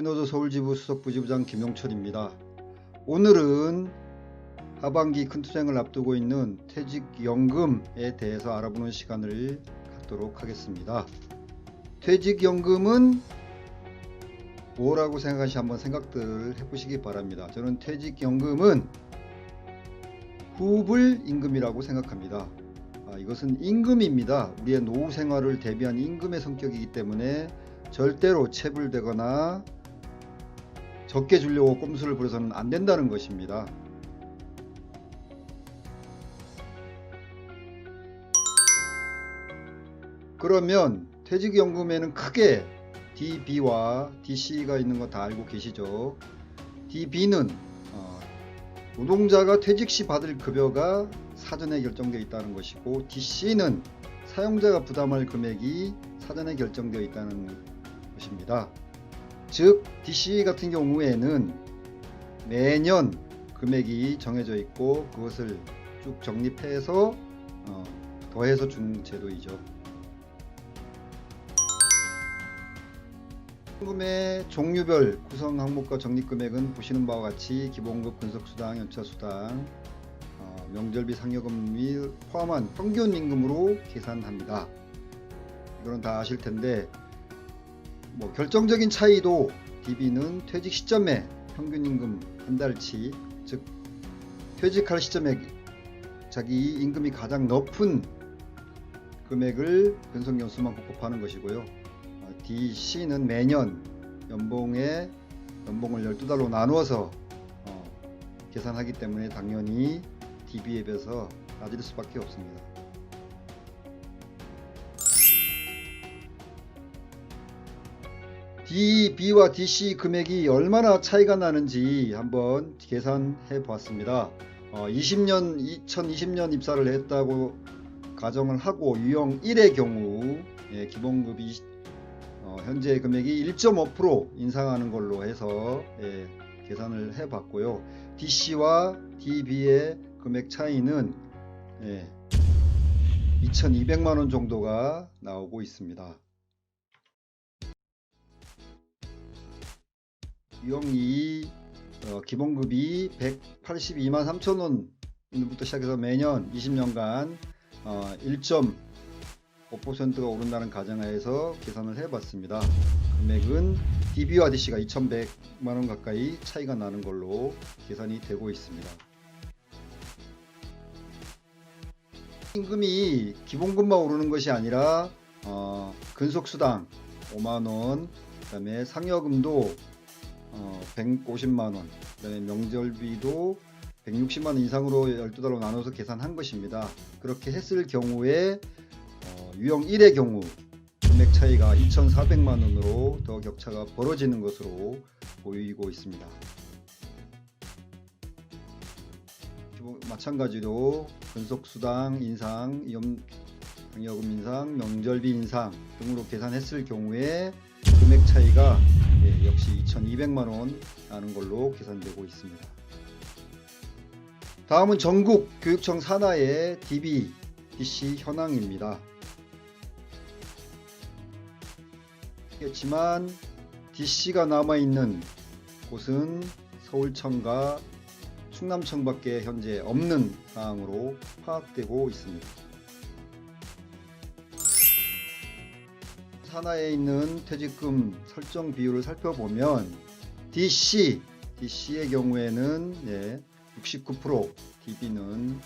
휘노조 서울지부 수석부지부장 김용철입니다. 오늘은 하반기 큰 투쟁을 앞두고 있는 퇴직연금에 대해서 알아보는 시간을 갖도록 하겠습니다. 퇴직연금은 뭐라고 생각하시 한번 생각들 해보시기 바랍니다. 저는 퇴직연금은 후불임금이라고 생각합니다. 이것은 임금입니다. 우리의 노후 생활을 대비한 임금의 성격이기 때문에 절대로 체불되거나 적게 주려고 꼼수를 부려서는 안 된다는 것입니다. 그러면 퇴직연금에는 크게 DB와 DC가 있는 거 다 알고 계시죠? DB는 노동자가 퇴직 시 받을 급여가 사전에 결정되어 있다는 것이고, DC는 사용자가 부담할 금액이 사전에 결정되어 있다는 것입니다. 즉 DC 같은 경우에는 매년 금액이 정해져 있고 그것을 쭉 적립해서 더해서 주는 제도이죠. 연금의 종류별 구성 항목과 적립금액은 보시는 바와 같이 기본급, 근속수당, 연차수당, 명절비, 상여금을 포함한 평균 임금으로 계산합니다. 이거는 다 아실 텐데, 결정적인 차이도 DB는 퇴직 시점에 평균 임금 한 달치, 즉 퇴직할 시점에 자기 임금이 가장 높은 금액을 근속연수만큼 곱하는 것이고요. DC는 매년 연봉을 12달로 나누어서 계산하기 때문에 당연히 DB에 비해서 낮을 수밖에 없습니다. DB와 DC 금액이 얼마나 차이가 나는지 한번 계산해 보았습니다. 2020년 입사를 했다고 가정을 하고 유형 1의 경우 기본급이 현재 금액이 1.5% 인상하는 걸로 해서 계산을 해 봤고요. DC와 DB의 금액 차이는 2,200만원 정도가 나오고 있습니다. 유형 2 기본급이 182만 3천원부터 시작해서 매년 20년간 1.5%가 오른다는 가정하에서 계산을 해봤습니다. 금액은 DB와 DC가 2,100만원 가까이 차이가 나는 걸로 계산이 되고 있습니다. 임금이 기본급만 오르는 것이 아니라 근속수당 5만원, 그 다음에 상여금도 150만원, 그 다음에 명절비도 160만원 이상으로 12달로 나눠서 계산한 것입니다. 그렇게 했을 경우에 유형 1의 경우 금액 차이가 2,400만원으로 더 격차가 벌어지는 것으로 보이고 있습니다. 마찬가지로 근속수당 인상, 상여금 인상, 명절비 인상 등으로 계산했을 경우에 금액 차이가 역시 2,200만원 나는 걸로 계산되고 있습니다. 다음은 전국 교육청 산하의 DB, DC 현황입니다. 겠지만 DC가 남아있는 곳은 서울청과 충남청밖에 현재 없는 사항으로 파악되고 있습니다. 산하에 있는 퇴직금 설정 비율을 살펴보면 DC의 경우에는 69%, DB는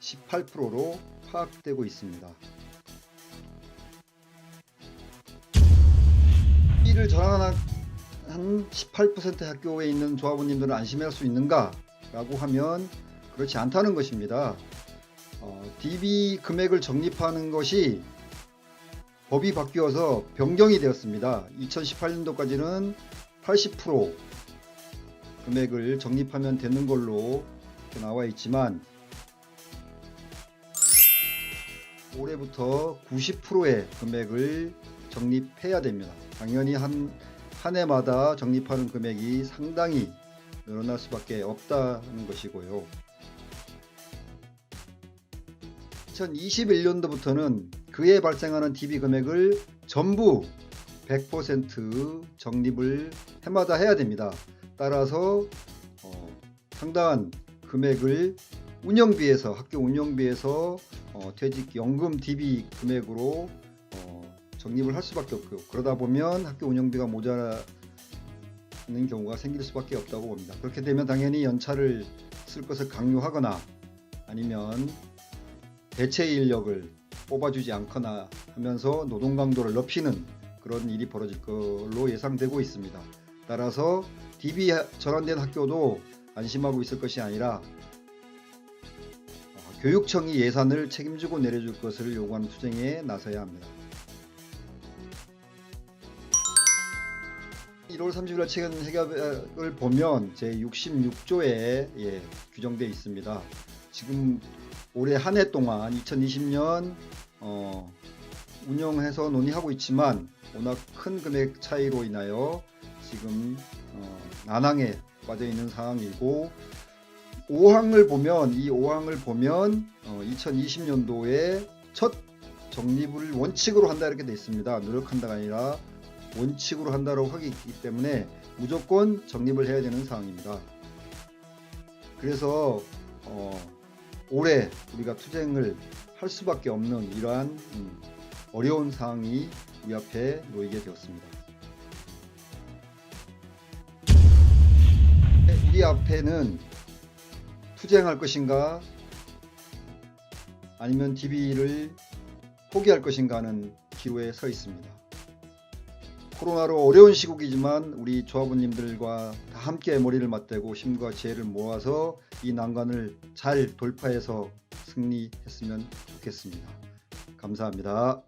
18%로 파악되고 있습니다. DB를 저랑한 18% 학교에 있는 조합원님들은 안심할 수 있는가? 라고 하면 그렇지 않다는 것입니다. DB 금액을 적립하는 것이 법이 바뀌어서 변경이 되었습니다. 2018년도까지는 80% 금액을 적립하면 되는 걸로 나와 있지만 올해부터 90%의 금액을 적립해야 됩니다. 당연히 한 해마다 적립하는 금액이 상당히 늘어날 수밖에 없다는 것이고요. 2021년도부터는 그에 발생하는 DB 금액을 전부 100% 적립을 해마다 해야 됩니다. 따라서 상당한 금액을 운영비에서, 학교 운영비에서 퇴직연금 DB 금액으로 적립을 할 수밖에 없고, 그러다 보면 학교 운영비가 모자라는 경우가 생길 수밖에 없다고 봅니다. 그렇게 되면 당연히 연차를 쓸 것을 강요하거나 아니면 대체 인력을 뽑아주지 않거나 하면서 노동 강도를 높이는 그런 일이 벌어질 걸로 예상되고 있습니다. 따라서 DB 전환된 학교도 안심하고 있을 것이 아니라 교육청이 예산을 책임지고 내려줄 것을 요구하는 투쟁에 나서야 합니다. 1월 30일 최근 해결을 보면 제66조에 규정되어 있습니다. 지금 올해 한 해 동안 2020년 운영해서 논의하고 있지만 워낙 큰 금액 차이로 인하여 지금 난항에 빠져 있는 상황이고, 5항을 보면 2020년도에 첫 적립을 원칙으로 한다 이렇게 되어 있습니다. 노력한다가 아니라 원칙으로 한다고 하기 있기 때문에 무조건 적립을 해야 되는 상황입니다. 그래서 올해 우리가 투쟁을 할 수밖에 없는 이러한 어려운 상황이 우리 앞에 놓이게 되었습니다. 우리 앞에는 투쟁할 것인가 아니면 DB를 포기할 것인가 하는 기로에 서 있습니다. 코로나로 어려운 시국이지만 우리 조합원님들과 다 함께 머리를 맞대고 힘과 지혜를 모아서 이 난관을 잘 돌파해서 승리했으면 좋겠습니다. 감사합니다.